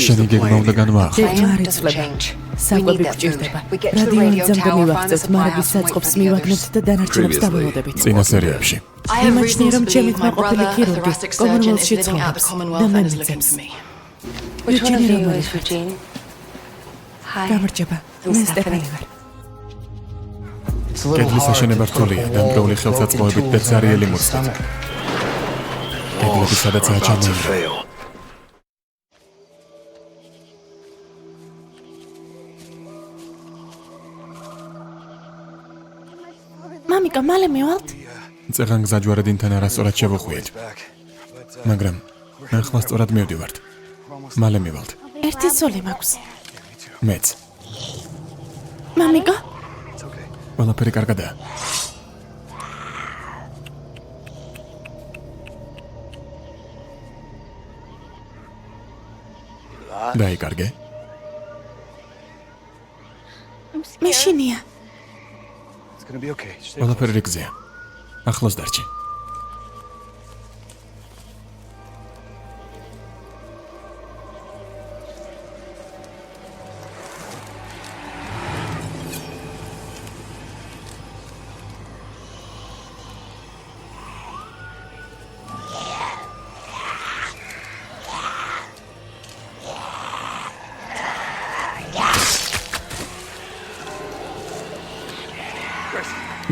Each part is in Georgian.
შენი გეგმა უნდა განვაახო. საკვები გვჭირდება. რადიოანძამდე მივახცევთ, მარაგის საწყობს მივაგნებთ და დანარჩენებს დაველოდებით. წინა სერიებში. იმაჩნია, რომ ჩემი კმაყოფილი ქირურგი კომონველსში ცხოვრობს და მე მიძებს. ვიჯინი რომ არის? გამარჯობა, მე სტეფანი ვარ. კედლის აშენება რთულია, დამტვრეული ხელსაწყოებით და ძარიელი მუცლით. კედლები სადაცაა ჩამოინდა. მამიკა, მალე მივალთ? წეღან გზაჯვარედინთან არასწორად შევუხვიეთ. მაგრამ ახლა სწორად მივდივართ. მალე მივალთ. ერთი სული მაქვს. მეც. მამიკა? ყველაფერი კარგადაა. დაიკარგე? მეშინია. ყველაფერი რიგზეა. ახლოს დარჩი.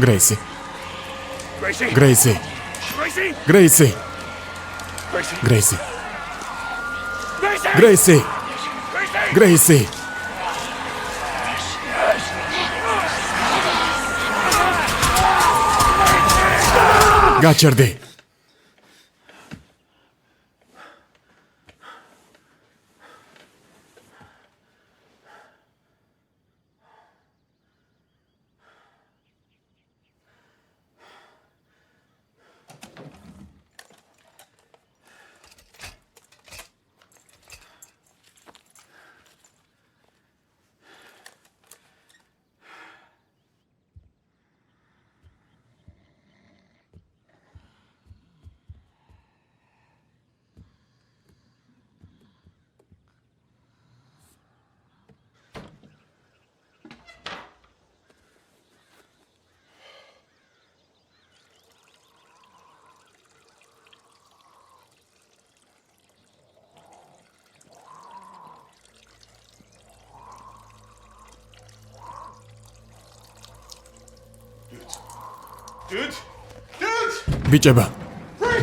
Gracie. Gracie. Gracie. Gracie. Gracie. Gracie. გაჩერდი.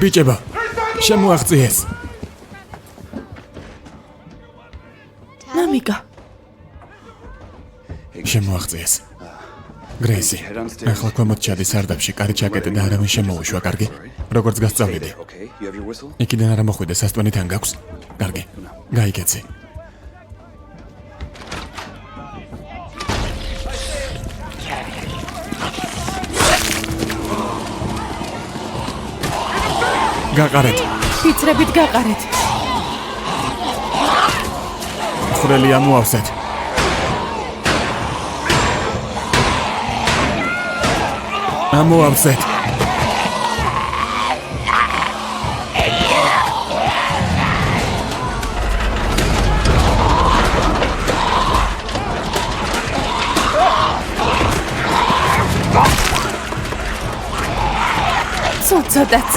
ბიჭება შემოაღწიეს. მამიკა, შემოაღწიეს. გრეისი, ახლა ქვემოთ ჩადი სარდაფში, კარი ჩაკეტე და არავინ შემოუშვა, კარგი? როგორც გასწავლიდი. იქიდან არ მოხვიდე, სასტვენი თან გაქვს? კარგი, გაიგეცი. გაყარეთ. ფიცრებით გაყარეთ. ხვრელი ამოავსეთ. ამოავსეთ. ცოტაც.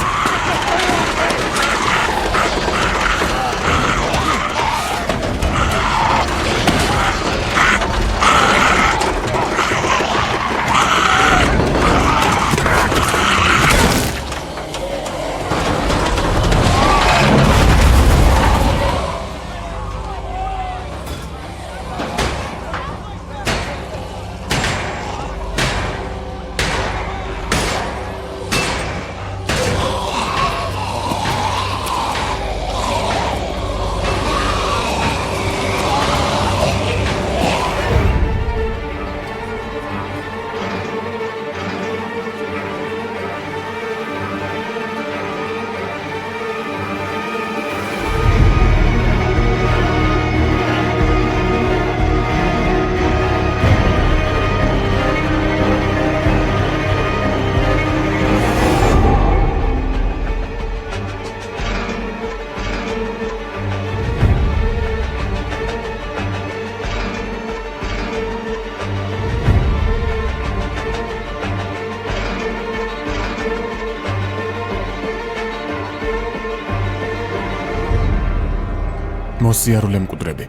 mosiarule mkvdrebi.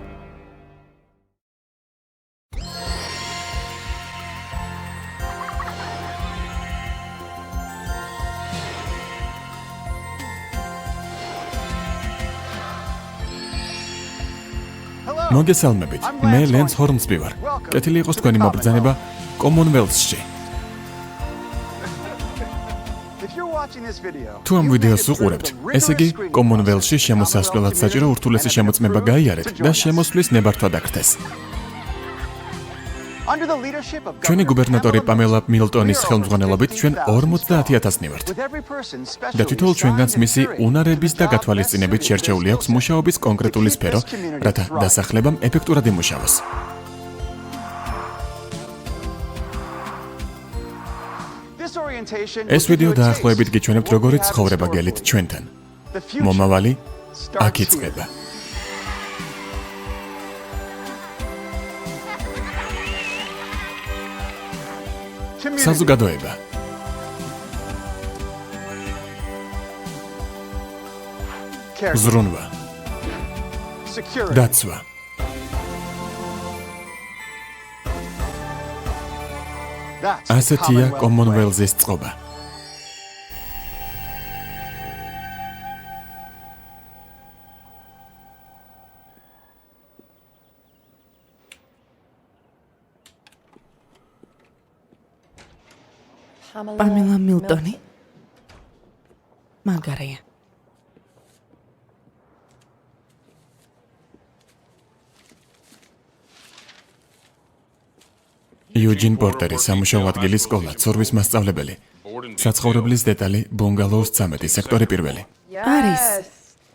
მოგესალმებით. მე ლენს ჰორმსბი ვარ. კეთილი იყოს თქვენი მობრძანება კომონველსში. თუ ამ ვიდეოს უყურებთ, ესე იგი კომონველსში შემოსასვლელად საჭირო ურთულესი შემოწმება გაიარეთ და შემოსვლის ნებართვა დაგხდეთ. ჩვენი გუბერნატორი პამელა მილტონის ხელმძღვანელობით ჩვენ 50,000-ნი ვართ. და თითოეულ ჩვენგანს მისი უნარების და გათვალისწინებით შერჩეული აქვს მუშაობის კონკრეტული სფერო, რათა დასახლებამ ეფექტურად იმუშაოს. ეს ვიდეო დაახლოებით გიჩვენებთ, როგორი ცხოვრება გელით ჩვენთან. მომავალი აქ იწყება. საზოგადოება. ზრუნვა. დაცვა. ასეთია კომონველზის წყობა. პამელა მილტონი მაგარია. იუჯინ პორტერი, სამუშაო ადგილის სკოლა, ცურვის მასწავლებელი. საცხოვრებლის დეტალი, ბუნგალოუს 13 სექტორი პირველი. არის.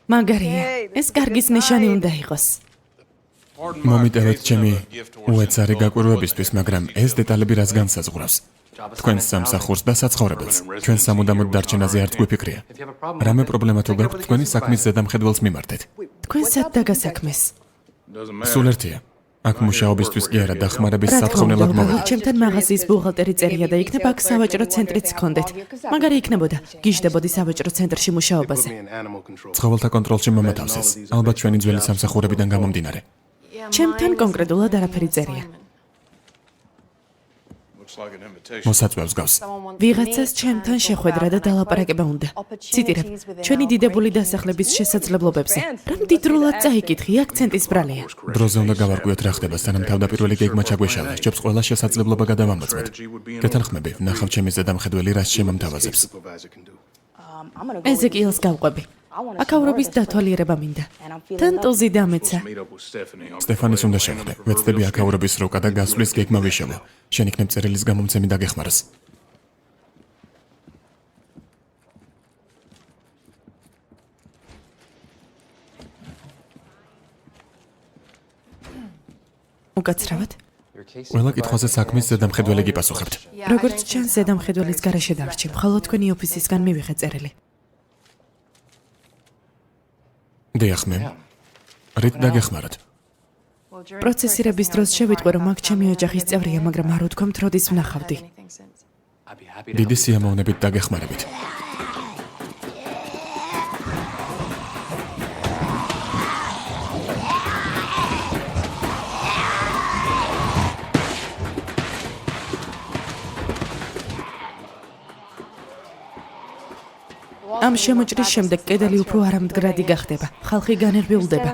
მაგარია. ეს კარგის ნიშანი უნდა იყოს. მომიტევეთ ჩემი უეცარი გაკვირვებისთვის, მაგრამ ეს დეტალები რას განსაზღვრავს? თქვენს სამსახურს და საცხოვრებელს. ჩვენ სამუდამოდ დარჩენაზე არ გვიფიქრია. რამე პრობლემა თუ გაქვთ, თქვენი საქმის ზედამხედველს მიმართეთ. თქვენ სად დაგასაქმეს? სულ ერთია. აქ მუშაობისთვის კი არა, დახმარების სათხოვნელად მოვედით. ჩემთან მაღაზიის ბუღალტერი წერია და იქნება აქ სავაჭრო ცენტრიც გქონდეთ. მაგარი იქნებოდა, გიждდებოდი სავაჭრო ცენტრში მუშაობაზე. ცხოველთა კონტროლში მომათავსეს. ალბათ ჩვენი ძველი სამსახურებიდან გამომდინარე. ჩემთან კონკრეტულად არაფერი წერია. მოსაწვევს გავს. ვიღაცას ჩემთან შეხვედრა და დალაპარაკება უნდა. ციტირებ, ჩვენი დიდებული დასახლების შესაძლებლობებზე. რამ დიდრულად წაიკითხი, აქცენტის ბრალია. დროზე უნდა გავარკვიოთ რა ხდება, სანამ თავდაპირველი გეგმა ჩაგვეშალა. სჯობს ყველა შესაძლებლობა გადავამოწმეთ. გეთანხმები, ვნახავ ჩემი ზედამხედველი რას შემომთავაზებს. ეზეკიელს გავყვები. აკავრობის დათვალიერება მინდა. თან ტოზი დამეცა. სტეფანის უნდა შეხვდე. ვეცდები აკავრობის როკა და გასვლის გეგმა ვიშოვო. შენ იქნებ წერილის გამომცემი დაგეხმაროს. უკაცრავად? ყველა კითხვაზე საქმის ზედამხედველი გიპასუხებთ. როგორც ჩანს, ზედამხედველის გარეშე დარჩი, მხოლოდ თქვენი ოფისისგან მივიღე წერილი. დიახ, მე. რით დაგეხმაროთ? პროცესირების დროს შევიტყვე, რომ აქ ჩემი ოჯახის წევრია, მაგრამ არ უთქვამთ, როდის ვნახავდი. დიდი სიამოვნებით დაგეხმარებით. ამ შემოჭრის შემდეგ კედელი უფრო არამდგრადი გახდება. ხალხი განერვიულდება.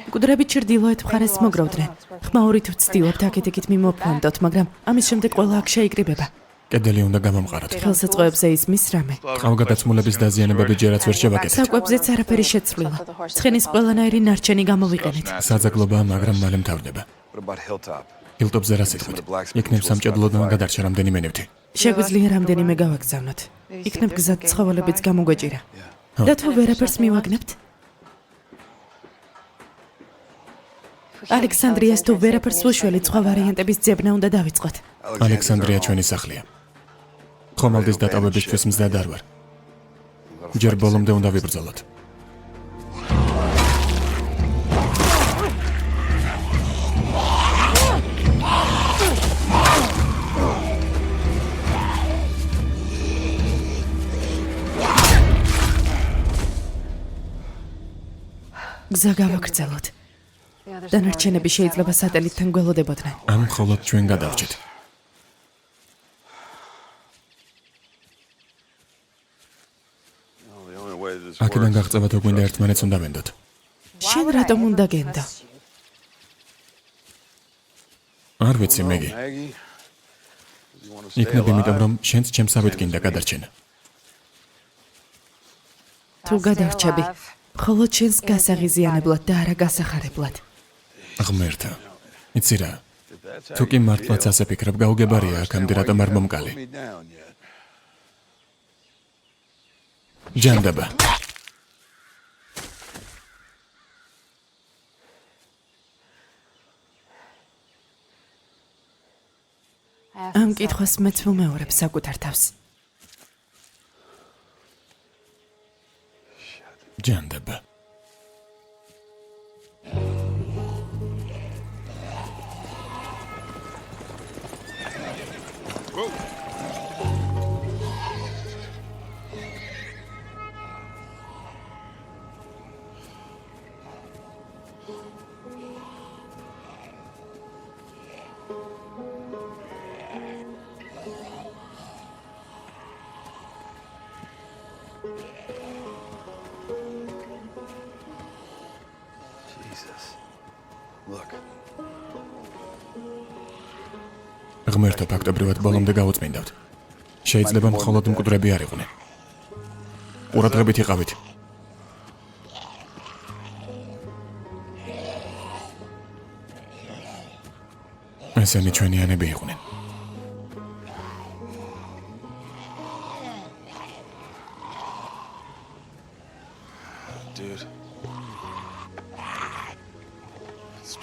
მკვდრები ჩრდილოეთ მხარეს მოგროვდნენ. ხმაურით ვცდილობთ აქეთ-იქით მიმოფანტოთ, მაგრამ ამის შემდეგ ყველა აქ შეიკრიბება. კედელი უნდა გამომყაროთ. ხელსაწყოებზე ისმის რამე. ყავგადაცმულების დაზიანებები ჯერაც ვერ შევაკეთეთ. საკვებზეც არაფერი შეცვლილა. ცხენის ყველანაირი ნარჩენი გამოვიყენეთ. საძაგლობაა, მაგრამ მალე მთავრდება. ჰილტოპზე რა სიტყვით? იქნებ სამჭედლოდან გადარჩა რამდენიმე ნივთი. შეგვიძლია რამდენიმე გავაგზავნოთ. იქნებ გზად ცხოველებიც გამოგვეჭირა. და თუ ვერაფერს მივაგნებთ? ალექსანდრიას თუ ვერაფერს უშველით, სხვა ვარიანტების ძებნა უნდა დავიწყოთ. ალექსანდრია ჩვენი სახლია. ხომალდის დატოვებისთვის მზად არ ვარ. ჯერ ბოლომდე უნდა ვიბრძოლოთ. გზა გავაგრძელოთ. დანარჩენები შეიძლება სატელიტთან გველოდებოდნენ. ამ მხოლოდ ჩვენ გადავრჩით. აქედან გაღწევა თუ გვინდა ერთმანეთს უნდა ვენდოთ. შენ რატომ უნდა გენდო? არ ვიცი, მეგი. იქნებ იმიტომ, რომ შენც ჩემს ავით გინდა გადარჩენა. თუ გადარჩები, მხოლოდ შენს გასაღიზიანებლად და არა გასახარებლად. ღმერთო, იცი რა, თუ კი მართლაც ასე ფიქრობ, გაუგებარია აქამდე რატომ არ მომკალი. ჯანდაბა. ამ კითხვას მეც ვუმეორებ საკუთარ თავს. ჯანდაბა. ღმერთო, ფაქტობრივად ბოლომდე გავუწმინდავთ. შეიძლება მხოლოდ მკვდრები არ იყვნენ. ყურადღებით იყავით. ესენი ჩვენიანები იყვნენ.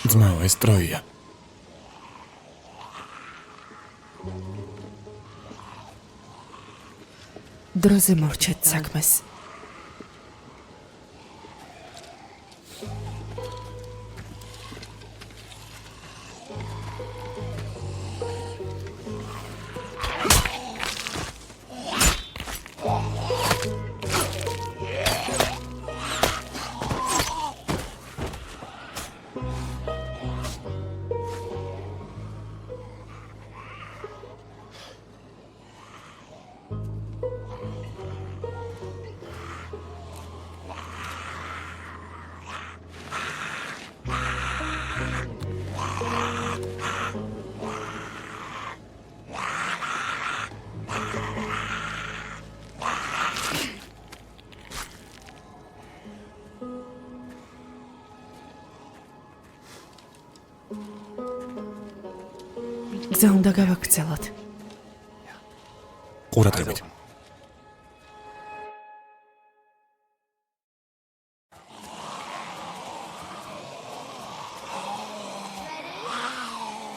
ძმაო, ეს ტროია. დროზე მორჩეთ საქმეს. გზა უნდა გავაგრძელოთ. ყურადღებით.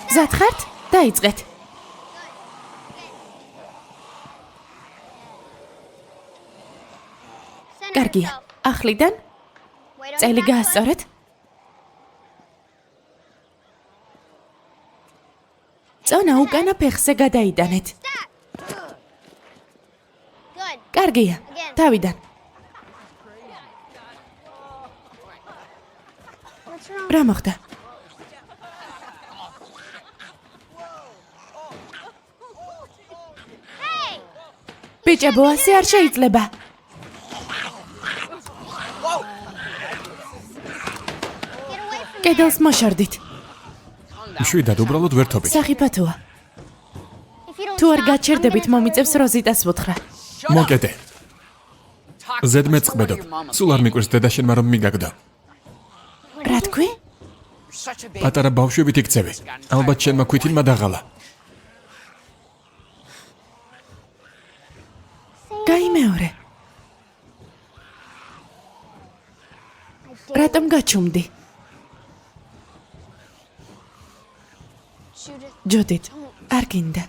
მზად ხართ? დაიწყეთ. კარგია. ახლიდან წელი გაასწორეთ. წონა უკანა ფეხზე გადაიტანეთ. კარგია. თავიდან. რა მოხდა? ბიჭებო, ასე არ შეიძლება. კედელს მოშორდით. შვიდად, უბრალოდ ვერთობით. სახიფათოა. თუ არ გაჩერდებით, მომიწევს როზიტას ვუთხრა. მოკეტე. ზედმეტ წყბედობ. სულ არ მიკვირს დედა შენმა რომ მიგაგდო. რა თქვი? პატარა ბავშვებით იქცევი. ალბათ შენმა ქვითილმა დაღალა. გაიმეორე. რატომ გაჩუმდი? ჯოდით, არ გინდა.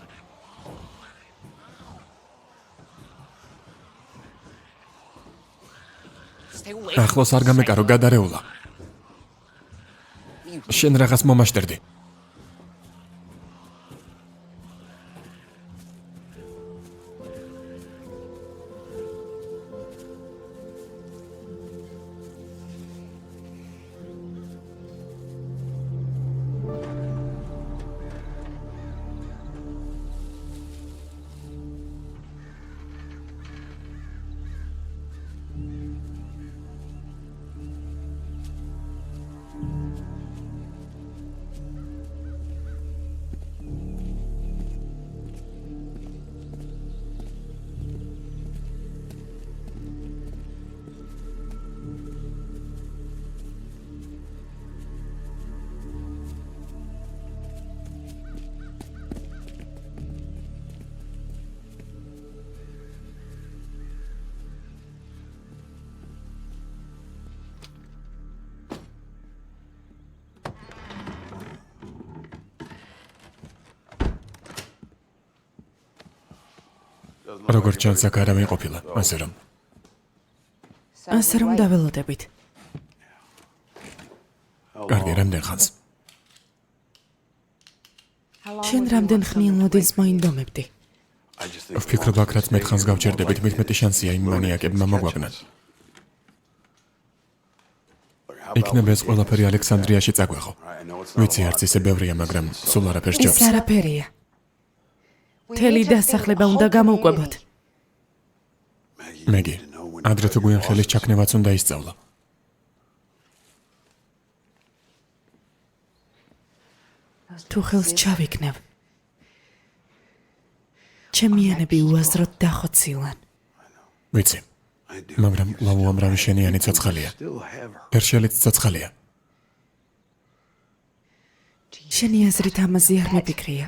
ახლოს არ გამეკარო, გადარეულა. შენ რაღაც მომაშტერდი. როგორც ჩანს, აქ არავინ ყოფილა, ასე რომ დაველოდებით. კარგი, რამდენ ხანს? შენ რამდენ ხნიან მოდის მოინდომებდი? ვფიქრობ, აქ რაც მეტ ხანს გავჩერდებით, მით მეტი შანსია იმ მანიაკებმა მოგვაგნან. იქნება ეს ყველაფერი ალექსანდრიაში წაგვეღო. ვიცი, არც ისე ბევრია, მაგრამ სულ არაფერს ეს ჯობს. არაფერია. მთელი დასახლება უნდა გამოვყვებოთ. მეგი, ადრე თუ გვიან ხელის ჩაქნევაც უნდა ისწავლა. თუ ხელს ჩავიქნევ, ჩემიანები უაზროდ დახოცილან. ვიცი, მაგრამ ლავუ ამრავი შენიანი ცოცხალია. ერშელიც ცოცხალია. შენი აზრით ამაზე არ მიფიქრია.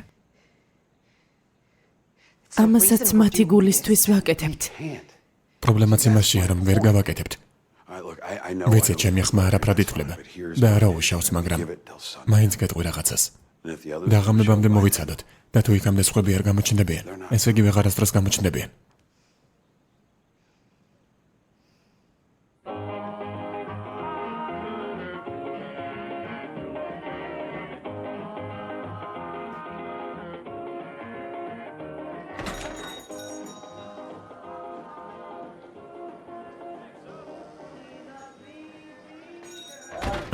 ამასაც მათი გულისთვის ვაკეთებთ. პრობლემაც იმაშია, რომ ვერ გავაკეთებთ. ვიცი, ჩემი ხმა არაფრად ითვლება და არა უშავს, მაგრამ მაინც გეტყვი რაღაცას. და ღამებამდე მოვიცადოთ და თუ იქამდე სხვები არ გამოჩნდებიან, ესე იგი ვეღარასდროს გამოჩნდებიან.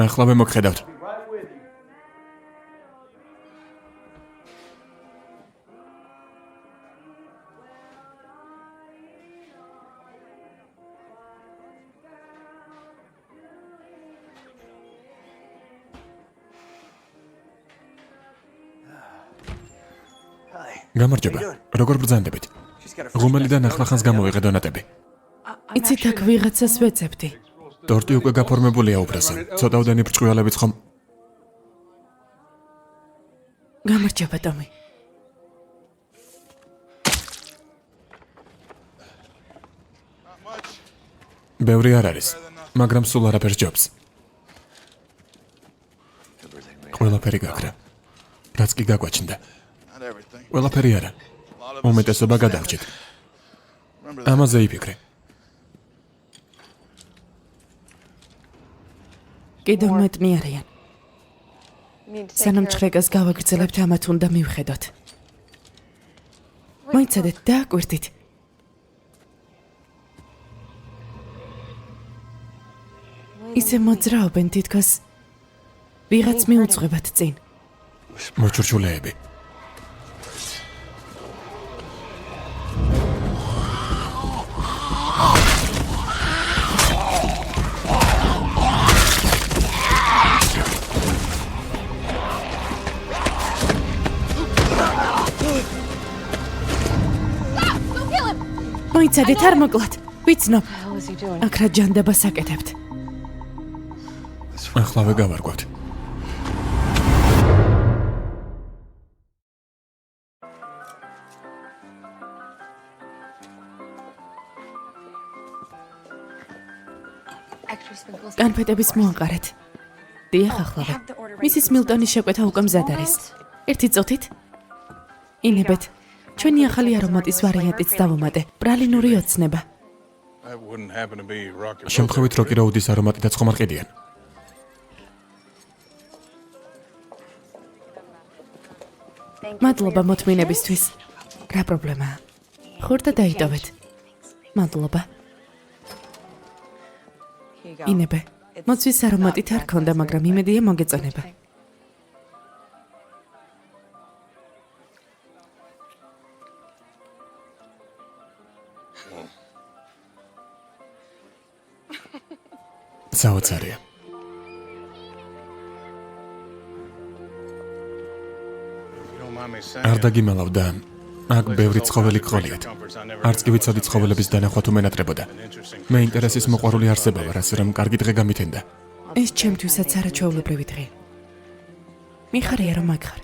ახლა მოგხედავთ. გამარჯობა. როგორ ბრძანდებით? ღუმელიდან ახლახანს გამოვიღე დონატები. იცით, აქ ვიღაცას ვეძებდი. ტორტი უკვე გაფორმებულია უბრალოდ. ცოტაოდენი ბრჭყიალებიც ხომ? გამარჯობა, ტომი. ბევრი არ არის, მაგრამ სულ არაფერს ჯობს. ყველაფერი გაქრა. რაც კი გაგვაჩნდა. ყველაფერი არა. უმეტესობა გადავრჩით. ამაზე იფიქრე. კიდევ მეტნი არიან. სანამ ჩხეკას გავაგრძელებთ, ამათ უნდა მივხედოთ. მოიცადეთ და აკვირდით. ისე მოძრაობენ, თითქოს ვიღაც მიუძღვებათ წინ. მოჩურჩულეები. მოიცადეთ, არ მოკლათ. ვიცნობ. აქ რა ჯანდაბას აკეთებთ. ახლავე გავარკვევთ. კანფეტების მოაყარეთ. დიახ, ახლავე. მისის მილტონის შეკვეთა უკვე მზად არის. ერთი წუთით. ინებეთ. ჩვენი ახალი არომატის ვარიანტიც დავუმატე. პრალინური ოცნება. შემთხვევით როკი როუდის არომატითაც ხომ არ ყიდიან? მადლობა მოთმინებისთვის. რა პრობლემაა? ხურდა დაიტოვეთ. მადლობა. ინებე. მოწვის არომატით არ ქონდა, მაგრამ იმედია მოგეწონება. საოცარია. არ დაგიმალავ და აქ ბევრი ცხოველი გყოლიათ. არც კი ვიცოდი ცხოველების დანახვა თუ მენატრებოდა. მე ინტერესის მოყვარული არსება ვარ, ასე რომ კარგი დღე გამითენდა. ეს ჩემთვისაც არაჩვეულებრივი დღე. მიხარია რომ აქ ხარ.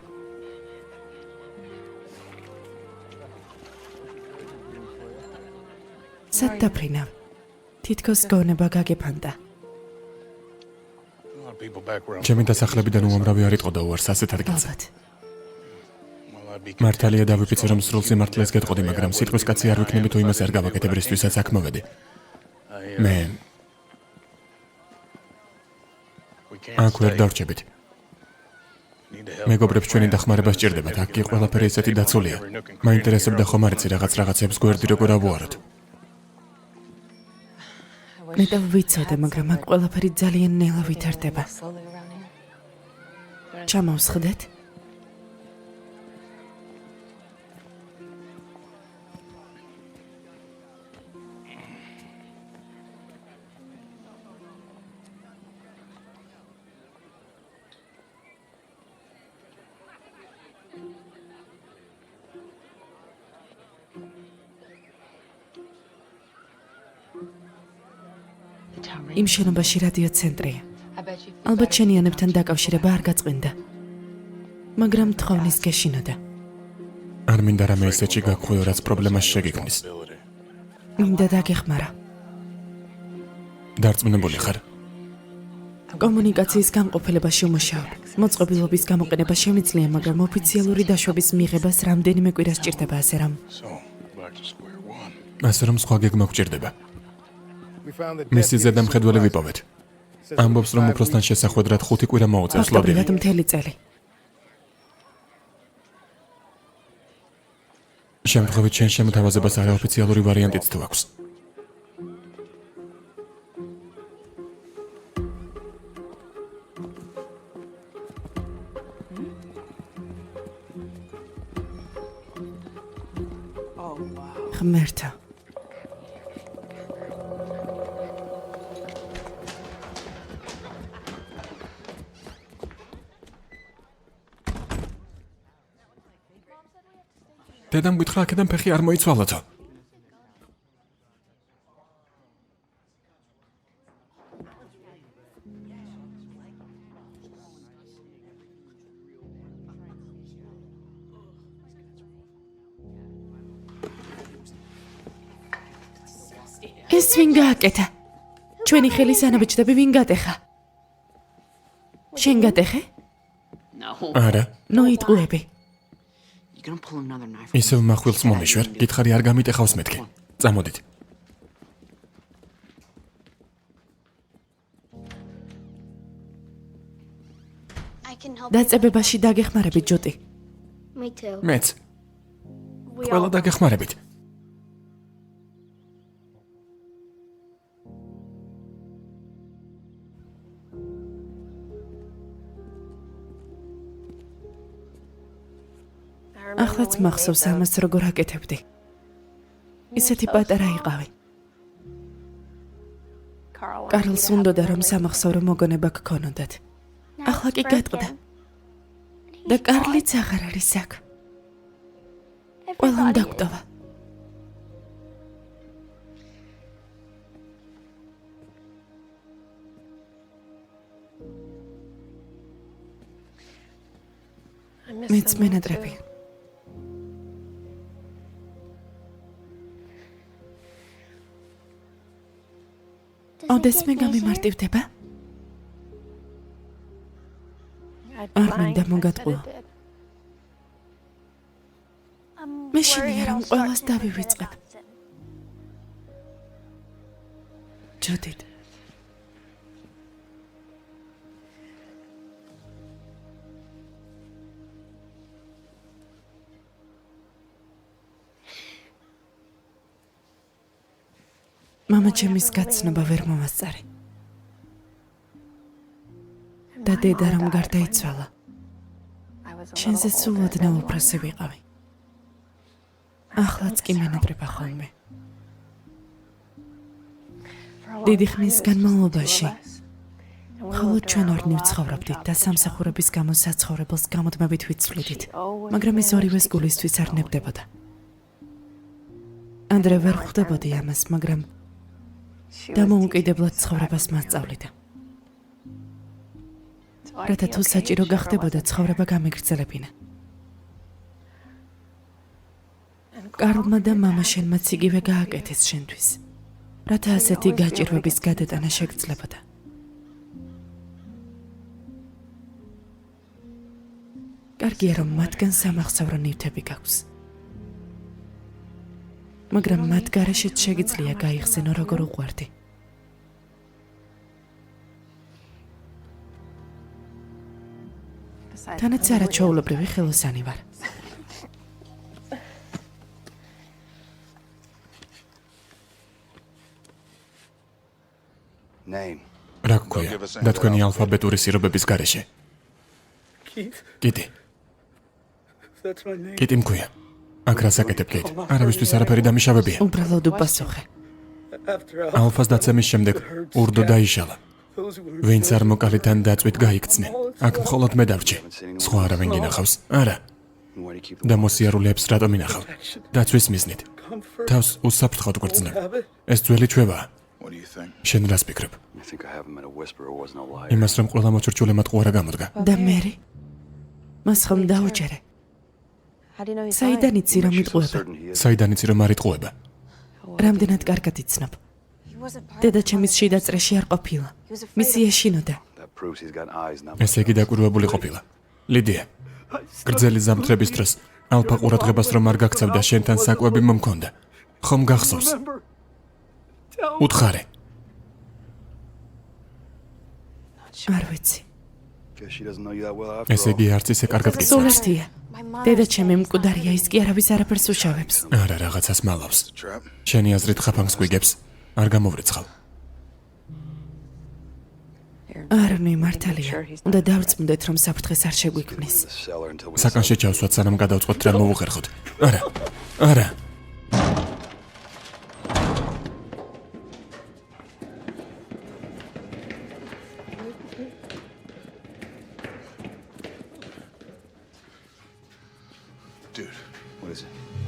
სად დაფრინავ? თითქოს გონება გაგეფანტა. ჩემი დასახლებიდან უამრავი არ იტყოდა უარს ასეთ ადგილზე. მართალია დავიფიცე რომ სრულ სიმართლეს გეტყოდი, მაგრამ სიტყვის კაცი არ ვიქნები თუ იმას არ გავაკეთებ რისთვისაც აქ მოვედი. მე აქ ვერ დარჩებით. მეგობრებს ჩვენი დახმარება სჭირდებათ, აქ კი ყველაფერი ესეთი დაცულია. მაინტერესებდა ხომ არ იცი რაღაცებს გვერდი როგორ ავუაროთ. მე და ვიცოდე, მაგრამ აქ ყველაფერი ძალიან ნელა ვითარდება. ჩამოვსხდეთ? იმ შენობაში რადიო ცენტრია. ალბათ შენიანებთან დაკავშირება არ გაწყინდა. მაგრამ თხოვნის გეშინოდა. არ მინდა რამე ისეთში გაგხვიო, რაც პრობლემას შეგიქმნის. მინდა დაგეხმარა. დარწმუნებული ხარ? კომუნიკაციის განყოფილებაში ვმუშაობ. მოწყობილობის გამოყენება შემიძლია, მაგრამ ოფიციალური დაშვების მიღებას რამდენიმე კვირა სჭირდება, ასე რომ სხვა გეგმა გვჭირდება. მისი ზედამხედველი ვიპოვეთ. ამბობს, რომ უფროსთან შესახვედრად 5 კვირა მოუწევს ლოდინი. ფაქტობრივად მთელი წელი. შემთხვევით შენ შემოთავაზებას არაოფიციალური ვარიანტიც თუ აქვს. ღმერთო. დედამ გითხრა აქედან ფეხი არ მოიცვალოთო. ეს ვინ გააკეთა? ჩვენი ხელის ანაბეჭდები ვინ გატეხა? შენ გატეხე? არა. ნოიტყუები. ისევ მახვილს მომიშვერ, გითხარი არ გამიტეხავს მეთქი. წამოდით. დაწებებაში დაგეხმარებით, ჯოტი. მეც. ყველა დაგეხმარებით. ახლაც მახსოვს ამას როგორ აკეთებდი. ისეთი პატარა იყავი. კარლს უნდოდა რომ სამახსოვრო მოგონება გქონოდათ. ახლა კი გატყდა. და კარლიც აღარ არის აქ. ყველამ დაგვტოვა. მეც მენატრები. ოდესმე გამიმარტივდება? არ მინდა მოგატყუო. მე შენია რომ ყველას დავივიწყებ. ჯუდით. მამა ჩემის გაცნობა ვერ მომასწარე. და დედა რომ გარდაიცვალა. შენზე სულ ოდნავ უფროსი ვიყავი. ახლაც კი მენატრება ხოლმე. დიდი ხნის განმავლობაში მხოლოდ ჩვენ ორნი ვცხოვრობდით და სამსახურების გამო საცხოვრებელს გამოდმებით ვიცვლიდით, მაგრამ ეს ორივეს გულისთვის არ ნებდებოდა. ანდრე ვერ ხვდებოდი ამას, მაგრამ დამოუკიდებლად ცხოვრებას მასწავლიდა. რათა თუ საჭირო გახდებოდა ცხოვრება გამიგრძელებინა. კარლმა და მამაშენმაც იგივე გააკეთეს შენთვის, რათა ასეთი გაჭირვების გადატანა შეგრძლებოდა. კარგია რომ მათგან სამახსოვრო ნივთები გაქვს. მაგრამ მათ გარეშეც შეგიძლია გაიხსენო როგორ უყვარდი. თანაც არა ჩვეულებრივი ხელოსანი ვარ. რა გქვია და თქვენი ალფაბეტური სირობების გარეშე? კიტი. კიტი მქვია. აქ რას აკეთებ კით? არავისთვის არაფერი დამიშავებია. უბრალოდ უპასუხე. ალფას დაცემის შემდეგ ურდო დაიშალა. ვინც არ მოკალითან დაწვით გაიქცნენ. აქ მხოლოდ მე დარჩი. სხვა არავინ გინახავს? არა. და მოსიარულეებს რატომ ინახავ? დაცვის მიზნით. თავს უსაფრთხოდ გვერდზნებ. ეს ძველი ჩვევაა. შენ რას ფიქრობ? იმას რომ ყველა მოჩურჩულე მათყუ არა გამოდგა. და მერი? მას ხომ დაუჯერე? საიდან იცი რომ იტყუება? საიდან იცი რომ არ იტყუება? რამდენად კარგად იცნობ? დედაჩემის შიდაწრეში არ ყოფილა. მისი ეშინოდა. ესე იგი დაკვირვებული ყოფილა. ლიდია, გრძელი ზამთრების დროს ალფა ყურადღებას რომ არ გაქცევდა შენთან საკვები მომქონდა. ხომ გახსოვს? უთხარე. არ ვიცი. ესე იგი არც ისე კარგად სულ გიცნობს. ერთია. დედაჩემი მკვდარია, ის კი არავის არაფერს უშავებს. არა, რაღაცას მალავს. შენი აზრით ხაფანგს გვიგებს. არ გამოვრიცხავ. არნი მართალია. უნდა დავწმუნდეთ რომ საფრთხეს არ შეგვიქმნის. საკანში ჩავსვათ სანამ გადავწყვეტ რა მოვუხერხოთ. არა. არა.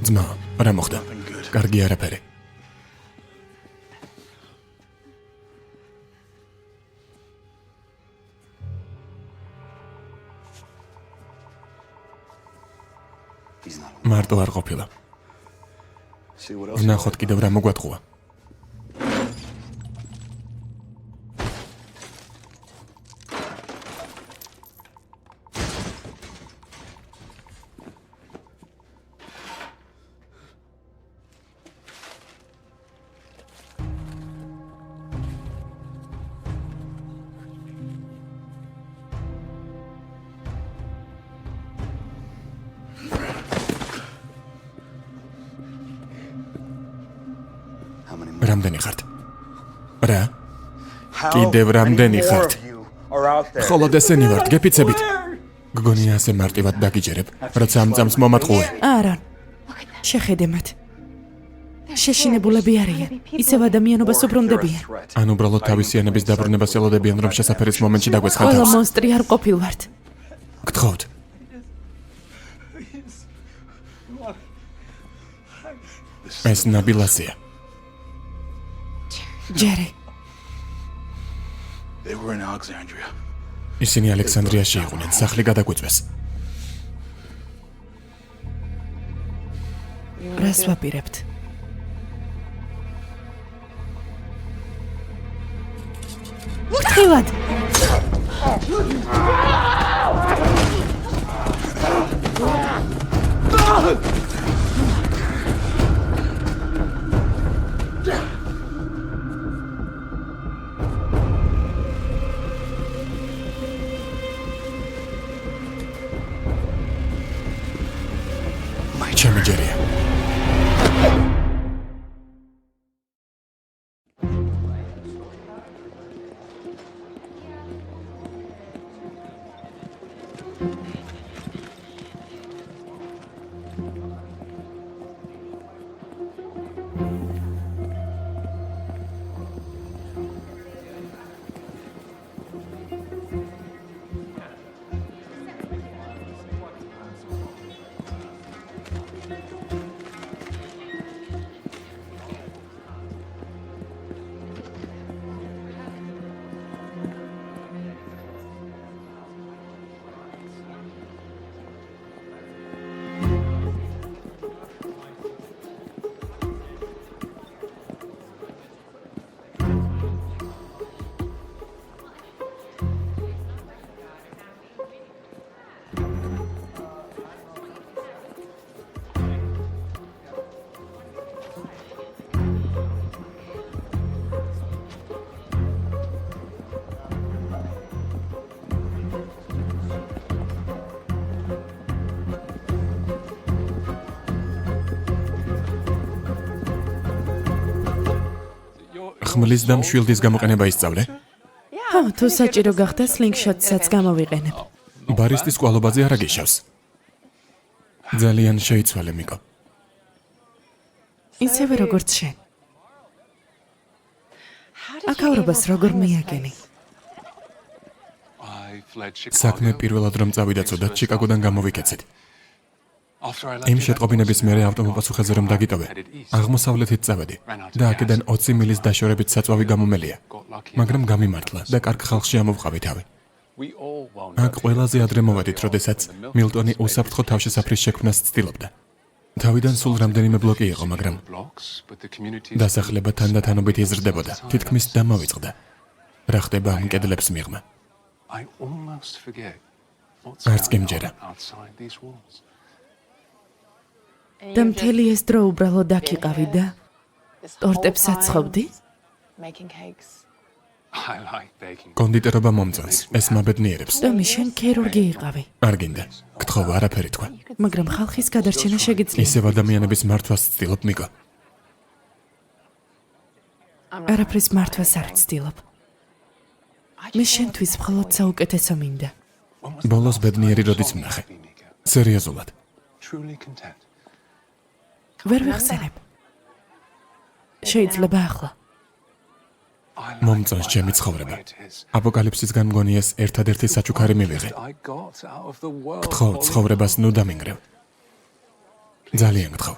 ძმა, რა მოხდა? კარგი არაფერი. მარტო არ ყოფილა. ვნახოთ კიდევ რა მოგვატყუა. რამდენი ხართ? რა? კიდევ რამდენი ხართ? ხოლოდ ესენი ვართ, გეფიცებით. გგონია ასე მარტივად დაგიჯერებ, როცა ამ წამს მომატყუე. არა. შეხედე მათ. შეშინებულები არიან. ისევ ადამიანობას უბრუნდებიან. ან უბრალოდ თავისიანების დაბრუნებას ელოდებიან, რომ შესაფერის მომენტში დაგვესხათ ყველა თავს. მონსტრი არ ყოფილვართ. გთხოვთ. ეს ნაბილასია. ჯერი. ისინი ალექსანდრიაში იყვნენ, სახლი გადაგვიწვეს. რას ვაპირებთ? ვთხილად! ჩემი ჯერია. ხმლის და მშვილდის გამოყენება ისწავლე? ხო, თუ საჭირო გახდა სლინგშოტსაც გამოვიყენებ. ბარისტის კვალობაზე არა გიშავს. ძალიან შეიცვალე, მიკო. ისევე როგორც შენ. აკავრობას როგორ მიაგენი? საქმე პირველად რომ წავიდა ცუდად, ჩიკაგოდან გამოვიკეცეთ. იმ შეტყობინების მერე ავტომობილსუხეზე რომ დაგიტოვე, აღმოსავლეთით წავედი და აქედან 20 მილის დაშორებით საწვავი გამომელია, მაგრამ გამიმართლა და კარგ ხალხში ამოვყავი თავი. აქ ყველაზე ადრე მოვედით, როდესაც მილტონი უსაფრთხო თავშესაფრის შექმნას ცდილობდა. თავიდან სულ რამდენიმე ბლოკი იყო, მაგრამ დასახლება თანდათანობით იზრდებოდა, თითქმის დამოვიწყდა. რა ხდება ამ კედლებს მიღმა? არც კი მჯერა. და მთელი ეს დრო უბრალოდ აქ იყავი და ტორტებს აცხობდი? კონდიტერობა მომწონს, ეს მაბედნიერებს. ტომი, შენ ქირურგი იყავი. არ გინდა, გთხოვა, არაფერი თქვა. მაგრამ ხალხის გადარჩენა შეგიძლია. ისევ ადამიანების მართვას ვცდილობ, მიკო. არაფრის მართვას არ ვცდილობ. მე შენთვის მხოლოდ საუკეთესო მინდა. ბოლოს ბედნიერი როდის ვნახე. სერიოზულად. ვერ ვიხსენებ. შეიძლება ახლა. მომწონს ჩემი ცხოვრება. აპოკალიფსისგან მგონი ეს ერთადერთი საჩუქარი მივიღე. გთხოვ, ცხოვრებას ნუ დამინგრევ. ძალიან გთხოვ.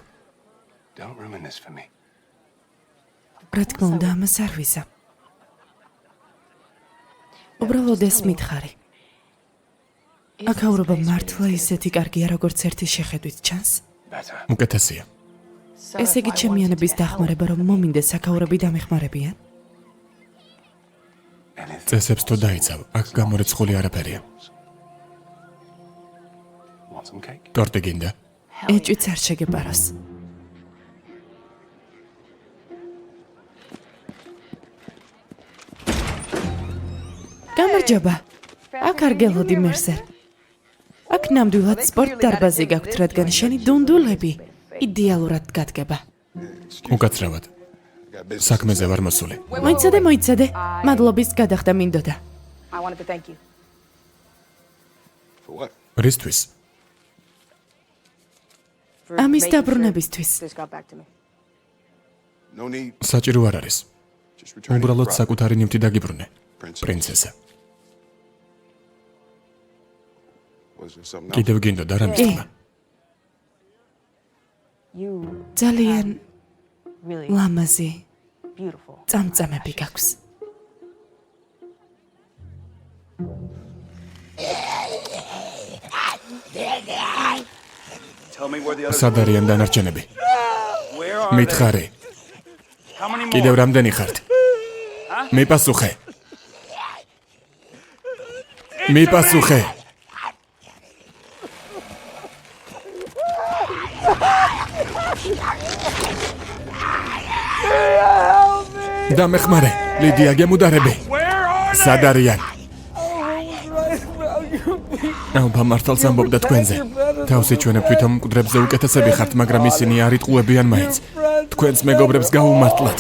რა თქმა უნდა, ამას არ ვიზა. უბრალოდ ეს მითხარი. აკავრობა მართლა ისეთი კარგია, როგორც ერთი შეხედვით ჩანს? უკეთესია. ესე იგი ჩემიანების დახმარება, რომ მომინდეს აკავრები დამეხმარებიან? წესებს თუ დაიცავ, აქ გამორიცხული არაფერია. ტორტი გინდა? ეჭვიც არ შეგეპაროს. გამარჯობა. აქ არ გელოდი მერსერ. აქ ნამდვილად სპორტ დარბაზი გაქვთ, რადგან შენი დუნდულები იდეალურად გადგება. უკაცრავად. საქმეზე ვარ მოსული. მოიცადე. მადლობის გადახდა მინდოდა. რისთვის? ამის დაბრუნებისთვის. საჭირო არ არის. უბრალოდ საკუთარი ნივთი დაგიბრუნე, პრინცესა. კიდევ გინდოდა რა მისთქმა? ძალიან ლამაზი წამწამები გაქვს. სად არიან დანარჩენები? მითხარი. კიდევ რამდენი ხართ? მიპასუხე. მიპასუხე. დამეხმარე, ლიდია, გემუდარები. სად არიან? ალბა მართალს ამბობდა თქვენზე. თავს ეჩვენებ თვითონ მკვდრებზე უკეთესები ხართ, მაგრამ ისინი არ იტყუებიან მაინც. თქვენს მეგობრებს გაუმართლათ.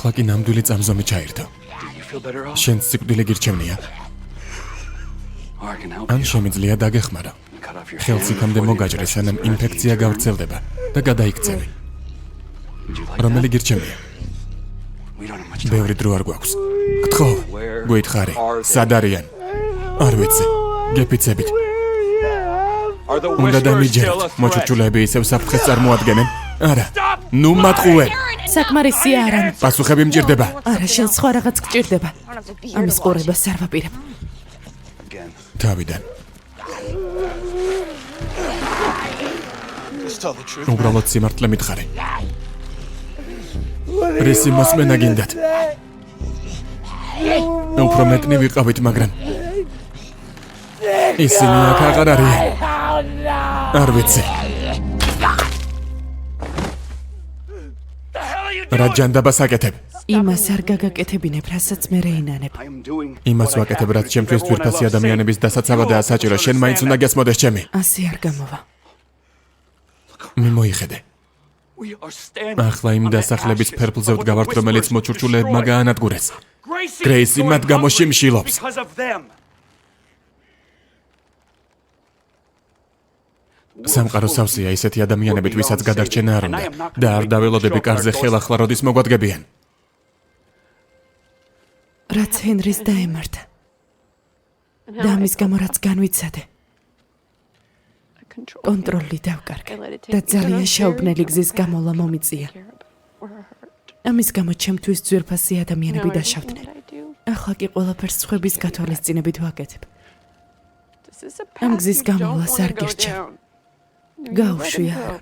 ახლა კი ნამდვილი წამზომი ჩაირთო. შენს სიკვდილი გირჩევნია? ან შემიძლია დაგეხმარო? ხელს იქამდე მოგაჭრე, სანამ ინფექცია გავრცელდება და გადაიქცევი. რომელი გირჩევნია? ბევრი დრო არ გვაქვს. გთხოვ, გვითხარი, სად არიან? არ ვიცი, გეფიცებით. უნდა დამიჯეროთ, მოჩუჩულები ისევ საფრთხეს წარმოადგენენ? არა, ნუ მატყუე. საკმარისია არა. პასუხები მჭირდება. არა, შენ სხვა რაღაც გჭირდება. ამის ყურებას არ ვაპირებ. თავიდან. უბრალოდ სიმართლე მითხარი. რისი მოსმენა გინდათ? უფრო მეტნი ვიყავით, მაგრამ ისინი აქ აღარ არიან. არ ვიცი. რა ჯანდაბას აკეთებ? იმას არ გაგაკეთებინებ, რასაც მე რეინანებ. იმას ვაკეთებ, რაც ჩემთვის ძვირფასი ადამიანების დასაცავადაა საჭირო. შენ მაინც უნდა გესმოდეს ჩემი. ასე არ გამოვა. მიმოიხედე. ახლა იმ დასახლების ფერფლზე ვდგავართ, რომელიც მოჩურჩულებმა გაანადგურეს. გრეისი მათ გამო შიმშილობს. სამყარო სავსეა ისეთი ადამიანებით, ვისაც გადარჩენა არ უნდა და არ დაველოდები კარზე ხელახლა როდის მოგვადგებიან. რაც ჰენრის დაემართა. და ამის გამო რაც განვიცადე. კონტროლი დავკარგე და ძალიან შაუბნელი გზის გამოლა მომიწია. ამის გამო ჩემთვის ძვირფასი ადამიანები დაშავდნენ. ახლა კი ყველაფერს სხვების გათვალისწინებით ვაკეთებ. ამ გზის გამოლას არ გირჩევ. გაუშვი არა.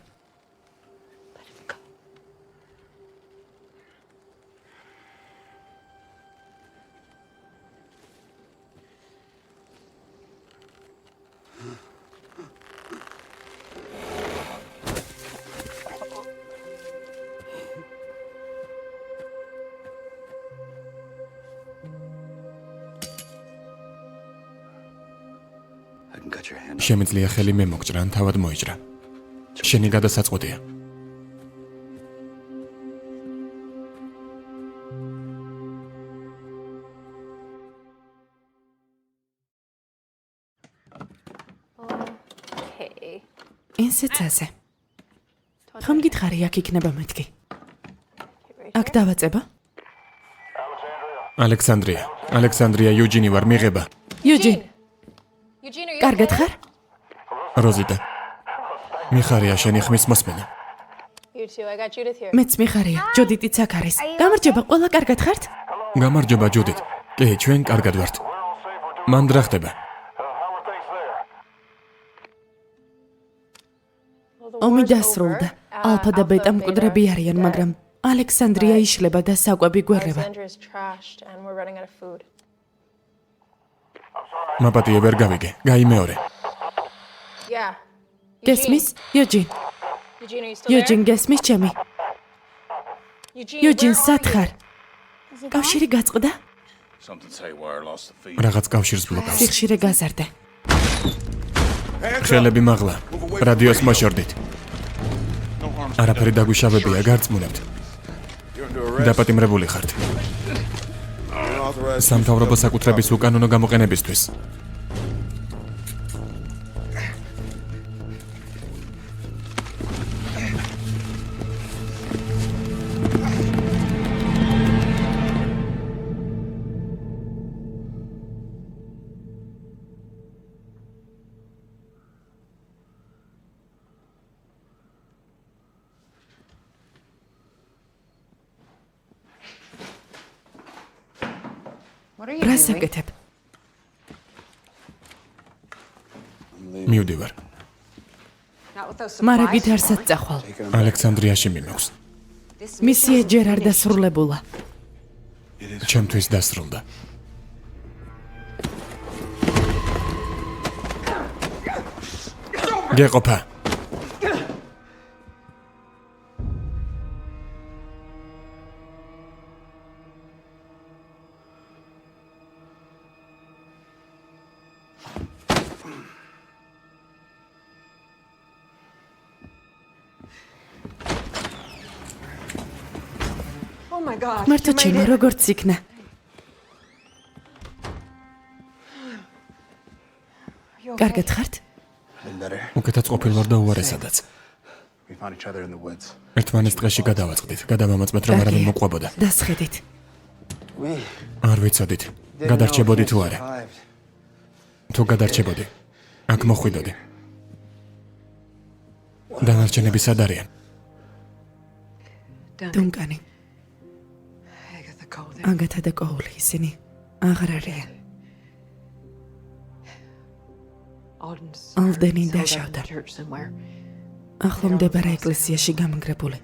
შემიძლია ხელი მე მოგჭრა, ან თავად მოიჭრა. შენი გადასაწყვეტია. ინსეცაზე. ხომ გითხარი, აქ იქნება მეთქი? აქ დავაწება? ალექსანდრია, იუჯინი ვარ, მიღება. იუჯინ, კარგად ხარ? როზიტა. მიხარია შენი ხმის მოსმენა. მეც მიხარია, ჯოდიტიც აქ არის. გამარჯობა, ყველა კარგად ხართ? გამარჯობა ჯუდით. კი, ჩვენ კარგად ვართ. მან რა ხდება? ომი დასრულდა. ალფა და ბეტა მკვდრები არიან, მაგრამ ალექსანდრია იშლება და საკვები გვერდება. მაპატიე ვერ გავიგე. გაიმეორე. გესმის? იუჯინ, გესმის ჩემი? იუჯინ, სად ხარ? კავშირი გაწყდა? რაღაც კავშირს ბლოკავს. სიხშირე გაზარდე. ხელები მაღლა. რადიოს მოშორდით. არაფერი დაგვიშავებია, გარწმუნებთ. დაპატიმრებული ხართ. სამთავრობო საკუთრების უკანონო გამოყენებისთვის. რას აკეთებ? მივდივარ. მარაგით არსად წახვალ. ალექსანდრიაში მიმოქვს. მისია ჯერ არ დასრულებულა. ჩემთვის დასრულდა. გეყოფა. მართო ჩემო, როგორც იქნა? კარგად ხართ? უკეთაც ყოფილ ვარ და უარესადაც. ერთმანეთს ტყეში გადავაწყდით, გადავამოწმეთ რომ არავინ მოყვებოდა. დასხედით. არ ვიცოდით, გადარჩებოდი თუ არა. თუ გადარჩებოდი, აქ მოხვიდოდი. დანარჩენები სად არიან? დუნკანი. აგათა და კოული ისინი აღარ არიან. ალდენი დაშავდა. ახლო მდებარე ეკლესიაში გამგრებული.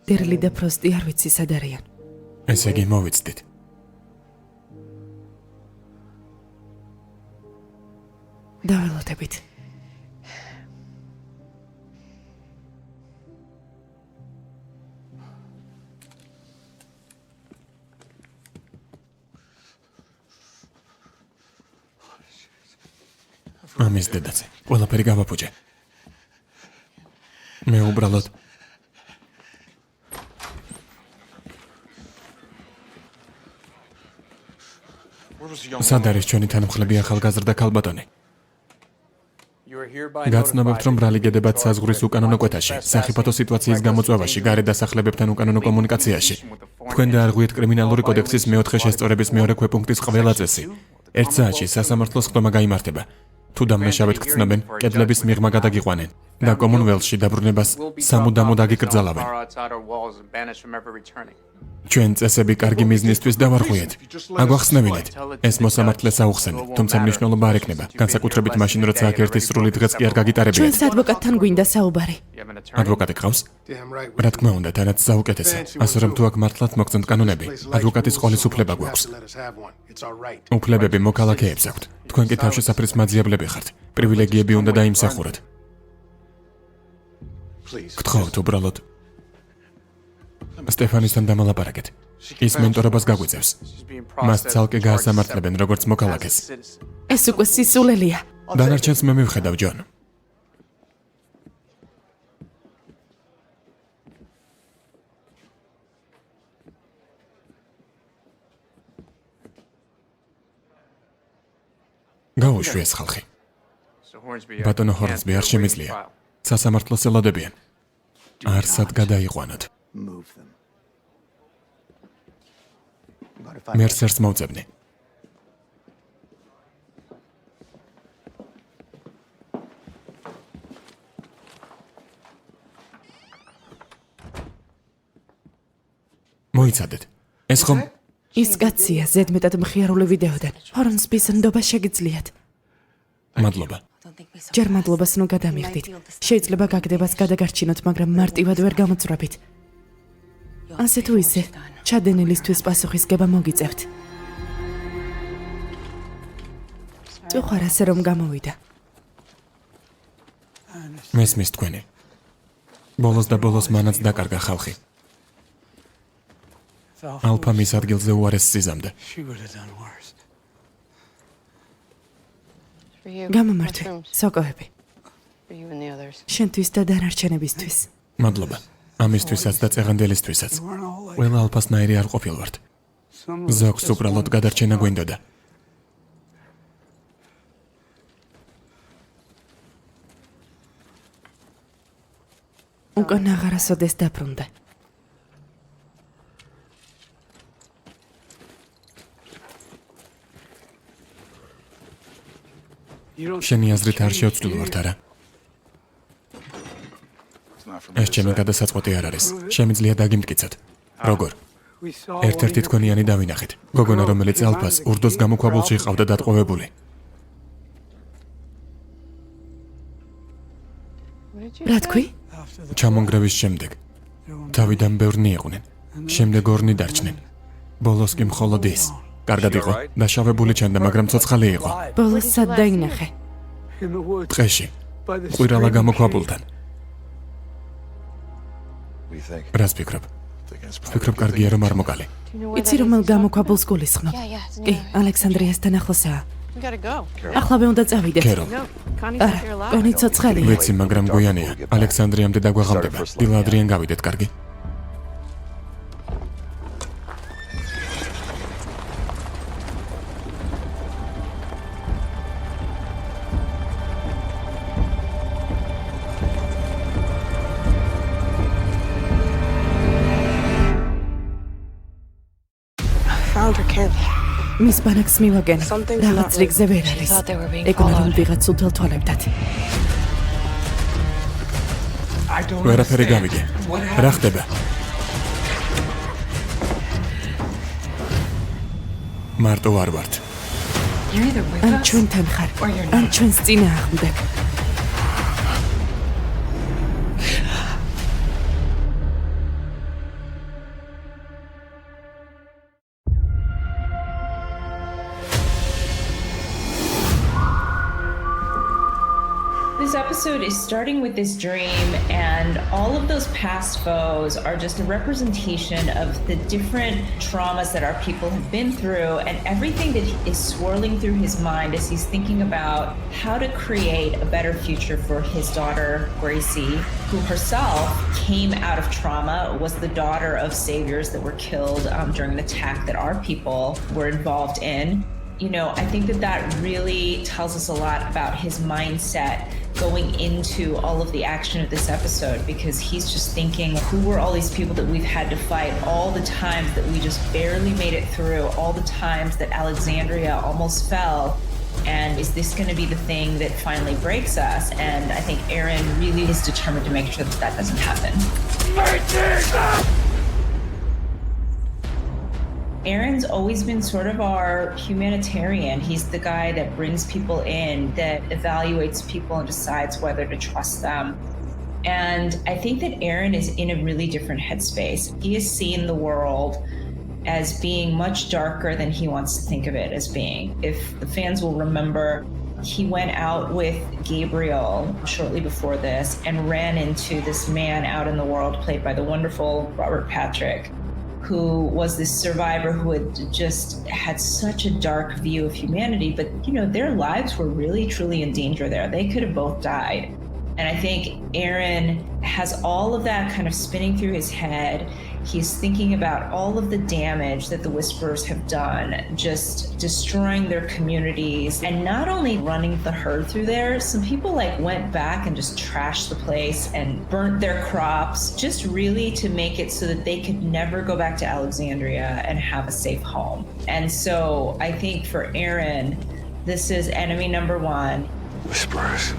დერლი და ფროსტი არ ვიცი სად არიან. ესე იგი მოვიცდით. დაველოდებით. ამის დედაცი. ყველაფერი გავაფუჭე. მე უბრალოდ სად არის ჩვენი თანმხლები ახალგაზრდა ქალბატონი? გაცნობებთ, რომ ბრალი გედებათ საზღვრის უკანონო კვეთაში, სახიფათო სიტუაციის გამოწვევაში, გარე დასახლებებთან უკანონო კომუნიკაციაში. თქვენ დაარღვიეთ კრიმინალური კოდექსის მეოთხე შესწორების მეორე ქვეპუნქტის ყველა წესი. ერთ საათში სასამართლოს ხდომა გაიმართება. თუ დამნაშავედ გწნობენ, კედლების მიღმა გადაგიყვანენ და კომონველსში დაბრუნებას სამუდამოდ აგიკრძალავენ. ჩვენ წესები კარგი მიზნისთვის დავარღვიეთ. აგვახსნევინეთ. ეს მოსამართლეს აუხსენეთ, თუმცა მნიშვნელობა არ ექნება, განსაკუთრებით მაშინ, როცა აქ ერთი სრული დღეც კი არ გაგიტარებიათ. ჩვენს ადვოკატთან გვინდა საუბარი. ადვოკატი გყავს? რა თქმა უნდა, თანაც საუკეთესო. ასე რომ თუ აქ მართლაც მოგწონთ კანონები, ადვოკატის ყოლის უფლება გვაქვს. უფლებები მოქალაქეებს აქვთ. თქვენ კი თავშესაფრის მაძიებლები ხართ. პრივილეგიები უნდა დაიმსახუროთ. გთხოვთ უბრალოდ სტეფანისთან დამალაპარაკეთ. ის მენტორობას გაგვიწევს. მას ცალკე გაასამართლებენ როგორც მოქალაქეს. ეს უკვე სისულელია. დანარჩენს მე მივხედავ, ჯონ. გაუშვი ეს ხალხი. ბატონო ჰორნსბი არ შემიძლია. სასამართლოს ელოდებიან. არსად გადაიყვანოთ. მერსერს მოვწებნი. მოიცადეთ. ეს ხომ ის კაცია ზედმეტად მხიარული ვიდეოდან. ჰორნსბის ნდობა შეგიძლიათ. მადლობა. ჯერ მადლობას ნუ გადამიხდით. შეიძლება გაგდებას გადაგარჩინოთ, მაგრამ მარტივად ვერ გამოძვრებით. ასე თუ ისე, ჩადენილისთვის პასუხისგება მოგიწევთ. წუხარ ასე რომ გამოვიდა. მესმის თქვენი. ბოლოს და ბოლოს მანაც დაკარგა ხალხი. ალფა მის ადგილზე უარეს სიზამდა. გამომართვე, სოკოები. შენთვის და დანარჩენებისთვის. მადლობა. ამისთვისაც და წეღანდელისთვისაც. ყველა ალფასნაირი არ ყოფილვართ. ზოგს უბრალოდ გადარჩენა გვინდოდა. უკან აღარასოდეს დაბრუნდა. შენი აზრით არ შეოცვლილვართ, არა? ეს ჩემი გადასაწყვეტი არ არის. შემიძლია დაგიმტკიცოთ. როგორ? ერთ-ერთი თქვენიანი დავინახეთ. გოგონა, რომელიც ალფას ურდოს გამოქვაბულში ყავდა დატყვევებული. რა თქვი? ჩამონგრევის შემდეგ. თავიდან ბევრნი იყვნენ. შემდეგ ორნი დარჩნენ. ბოლოს კი მხოლოდ ის. კარგად იყო. დაშავებული ჩანდა, მაგრამ ცოცხალი იყო. ბოლოს სად დაინახე? ტყეში. ყვირალა გამოქვაბულთან. რას ფიქრობ? ფიქრობ კარგია რომ არ მოკალე. იცი რომელ გამოქვაბულს გულისხმობ? კი, ალექსანდრიასთან ახლოსაა. ახლავე უნდა წავიდეთ. კეროლ. არა, კონი ცოცხალია. ვიცი, მაგრამ გოიანია. ალექსანდრიამდე დაგვაღამდება. დილა ადრიან გავიდეთ, კარგი? მის ბანაკს მივაგენ. რაღაც რიგზე ვერ არის. ეგონა რომ ვიღაც უთელ თვალებდათ. ვერაფერი გავიგე. რა ხდება? მარტო არ ვართ. ან ჩვენთან ხარ, ან ჩვენს წინააღმდეგ. this episode is starting with this dream, and all of those past foes are just a representation of the different traumas that our people have been through, and everything that is swirling through his mind as he's thinking about how to create a better future for his daughter, Gracie, who herself came out of trauma, was the daughter of saviors that were killed during an attack that our people were involved in. You know, I think that really tells us a lot about his mindset going into all of the action of this episode, because he's just thinking, who were all these people that we've had to fight, all the times that we just barely made it through, all the times that Alexandria almost fell, and is this going to be the thing that finally breaks us? And I think Aaron really is determined to make sure that that doesn't happen. Aaron's always been sort of our humanitarian. He's the guy that brings people in, that evaluates people and decides whether to trust them. And I think that Aaron is in a really different headspace. He has seen the world as being much darker than he wants to think of it as being. If the fans will remember, he went out with Gabriel shortly before this and ran into this man out in the world, played by the wonderful Robert Patrick, who was this survivor who had just had such a dark view of humanity. But, you know, their lives were really, truly in danger there. They could have both died. And I think Aaron has all of that kind of spinning through his head. He's thinking about all of the damage that the Whisperers have done, just destroying their communities, and not only running the herd through there. Some people went back and just trashed the place and burnt their crops, just really to make it so that they could never go back to Alexandria and have a safe home. And so I think for Aaron, this is enemy number one. Whisperers.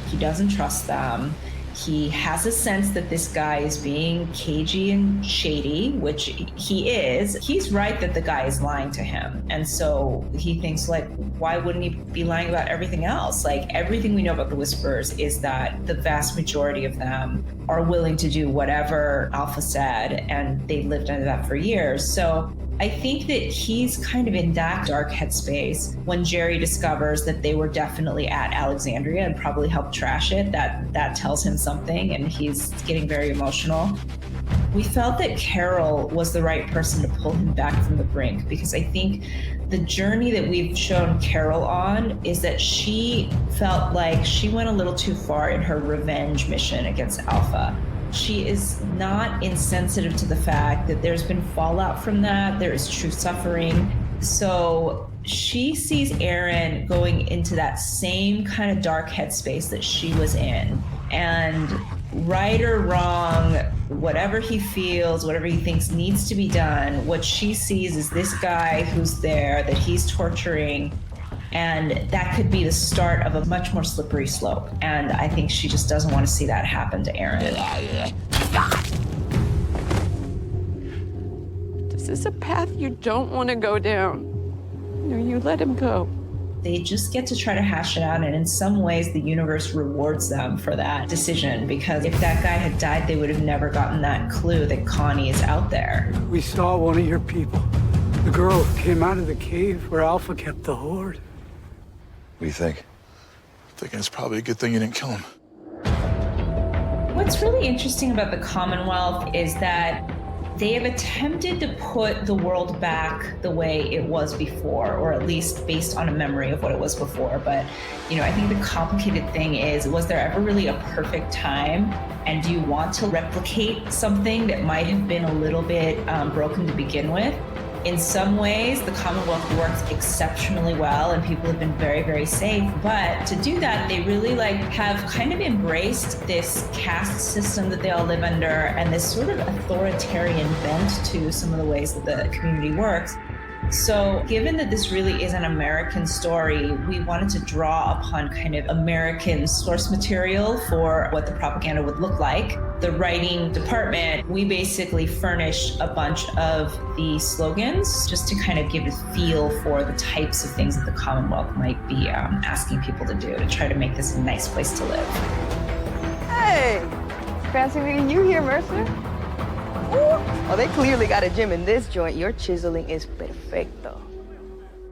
He doesn't trust them. He has a sense that this guy is being cagey and shady, which he is. He's right that the guy is lying to him. And so he thinks, why wouldn't he be lying about everything else? Everything we know about the Whisperers is that the vast majority of them are willing to do whatever Alpha said, and they lived under that for years. So I think that he's kind of in that dark headspace when Jerry discovers that they were definitely at Alexandria and probably helped trash it. That tells him something, and he's getting very emotional. We felt that Carol was the right person to pull him back from the brink, because I think the journey that we've shown Carol on is that she felt like she went a little too far in her revenge mission against Alpha. She is not insensitive to the fact that there's been fallout from that. There is true suffering. So she sees Aaron going into that same kind of dark headspace that she was in. And right or wrong, whatever he feels, whatever he thinks needs to be done, what she sees is this guy who's there, that he's torturing. And that could be the start of a much more slippery slope. And I think she just doesn't want to see that happen to Aaron. This is a path you don't want to go down. You let him go. They just get to try to hash it out, and in some ways the universe rewards them for that decision, because if that guy had died, they would have never gotten that clue that Connie is out there. We saw one of your people. The girl who came out of the cave where Alpha kept the horde. What do you think? I think it's probably a good thing you didn't kill him. What's really interesting about the Commonwealth is that they have attempted to put the world back the way it was before, or at least based on a memory of what it was before. But, I think the complicated thing is, was there ever really a perfect time? And do you want to replicate something that might have been a little bit broken to begin with? In some ways, the Commonwealth works exceptionally well, and people have been very, very safe. But to do that, they really have kind of embraced this caste system that they all live under, and this sort of authoritarian bent to some of the ways that the community works. So given that this really is an American story, we wanted to draw upon kind of American source material for what the propaganda would look like. The writing department, we basically furnished a bunch of the slogans just to kind of give a feel for the types of things that the Commonwealth might be asking people to do to try to make this a nice place to live. Hey, fancy meeting you here, Mercer. Ooh. Oh, they clearly got a gym in this joint. Your chiseling is perfecto.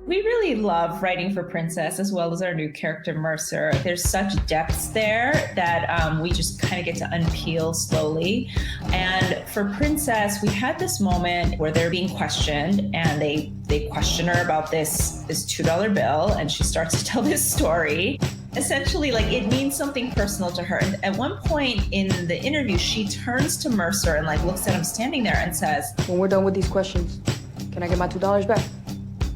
We really love writing for Princess as well as our new character, Mercer. There's such depths there that we just kind of get to unpeel slowly. And for Princess, we had this moment where they're being questioned and they question her about this $2 bill, and she starts to tell this story. Essentially, like, it means something personal to her. And at one point in the interview, she turns to Mercer and like looks at him standing there and says, "When we're done with these questions, can I get my $2 back?"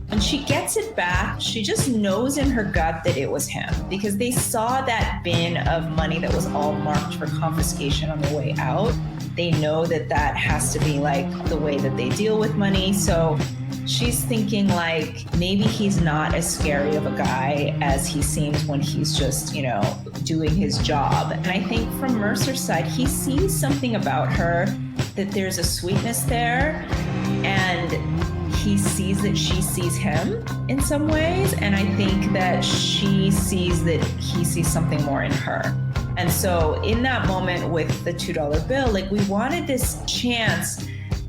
When she gets it back, she just knows in her gut that it was him, because they saw that bin of money that was all marked for confiscation on the way out. They know that that has to be like the way that they deal with money. So she's thinking like, maybe he's not as scary of a guy as he seems when he's just, you know, doing his job. And I think from Mercer's side, he sees something about her, that there's a sweetness there, and he sees that she sees him in some ways, and I think that she sees that he sees something more in her. And so in that moment with the $2 bill, like, we wanted this chance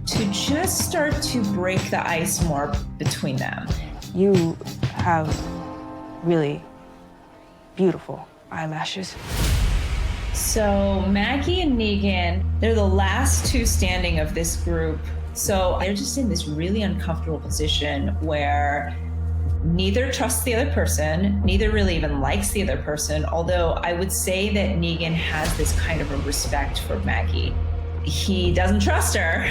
to just start to break the ice more between them. You have really beautiful eyelashes. So Maggie and Negan, they're the last two standing of this group. So they're just in this really uncomfortable position where neither trusts the other person, neither really even likes the other person, although I would say that Negan has this kind of a respect for Maggie. He doesn't trust her,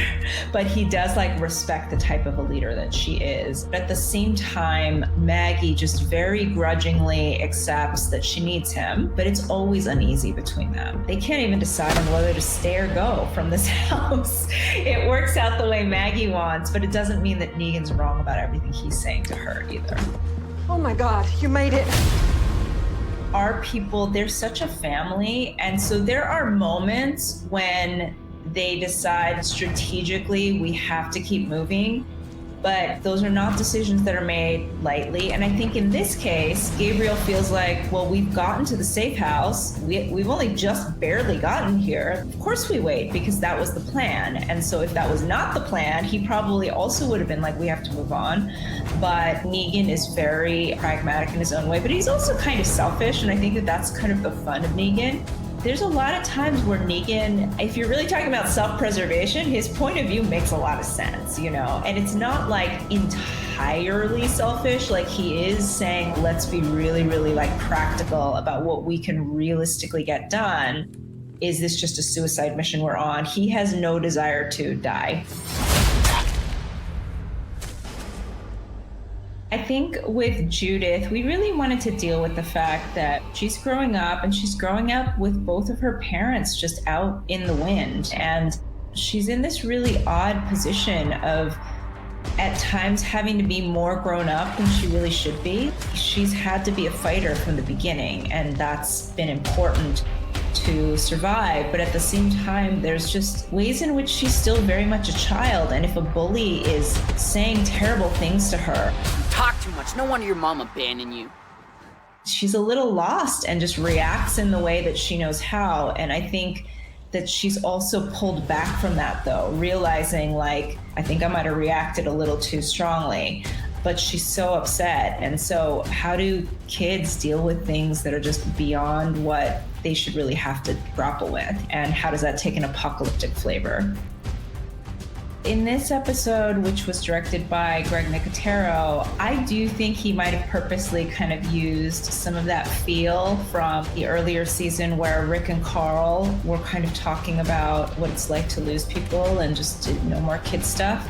but he does like respect the type of a leader that she is. But at the same time, Maggie just very grudgingly accepts that she needs him, but it's always uneasy between them. They can't even decide on whether to stay or go from this house. It works out the way Maggie wants, but it doesn't mean that Negan's wrong about everything he's saying to her either. Oh my God, you made it. Our people, they're such a family, and so there are moments when they decide strategically we have to keep moving, but those are not decisions that are made lightly. And I think in this case, Gabriel feels like, well, we've gotten to the safe house. We've only just barely gotten here. Of course we wait, because that was the plan. And so if that was not the plan, he probably also would have been like, we have to move on. But Negan is very pragmatic in his own way, but he's also kind of selfish. And I think that that's kind of the fun of Negan. There's a lot of times where Negan, if you're really talking about self-preservation, his point of view makes a lot of sense, you know? And it's not like entirely selfish, like he is saying, let's be really, really like practical about what we can realistically get done. Is this just a suicide mission we're on? He has no desire to die. I think with Judith, we really wanted to deal with the fact that she's growing up, and she's growing up with both of her parents just out in the wind. And she's in this really odd position of at times having to be more grown up than she really should be. She's had to be a fighter from the beginning, and that's been important to survive. But at the same time, there's just ways in which she's still very much a child. And if a bully is saying terrible things to her, talk too much. No wonder your mom abandoned you. She's a little lost and just reacts in the way that she knows how. And I think that she's also pulled back from that, though, realizing like, I think I might have reacted a little too strongly, but she's so upset. And so how do kids deal with things that are just beyond what they should really have to grapple with? And how does that take an apocalyptic flavor? In this episode, which was directed by Greg Nicotero, I do think he might have purposely kind of used some of that feel from the earlier season where Rick and Carl were kind of talking about what it's like to lose people and just to no more kid stuff.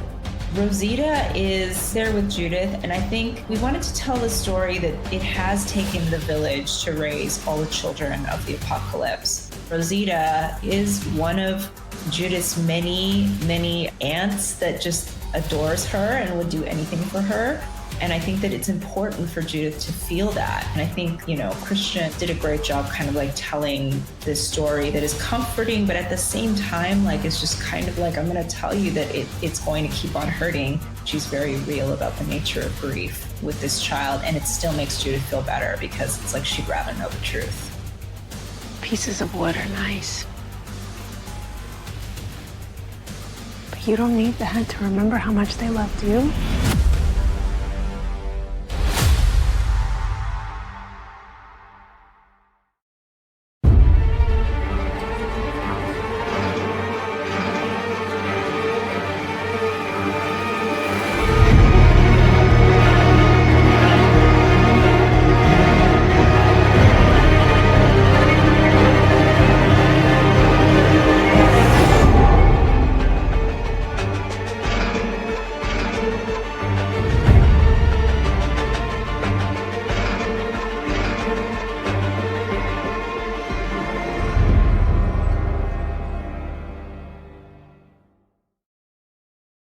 Rosita is there with Judith, and I think we wanted to tell the story that it has taken the village to raise all the children of the apocalypse. Rosita is one of Judith's many, many aunts that just adores her and would do anything for her. And I think that it's important for Judith to feel that. And I think, you know, Christian did a great job kind of like telling this story that is comforting, but at the same time, like, it's just kind of like, I'm going to tell you that it's going to keep on hurting. She's very real about the nature of grief with this child, and it still makes Judith feel better because it's like she'd rather know the truth. Pieces of wood are nice. But you don't need that to remember how much they loved you.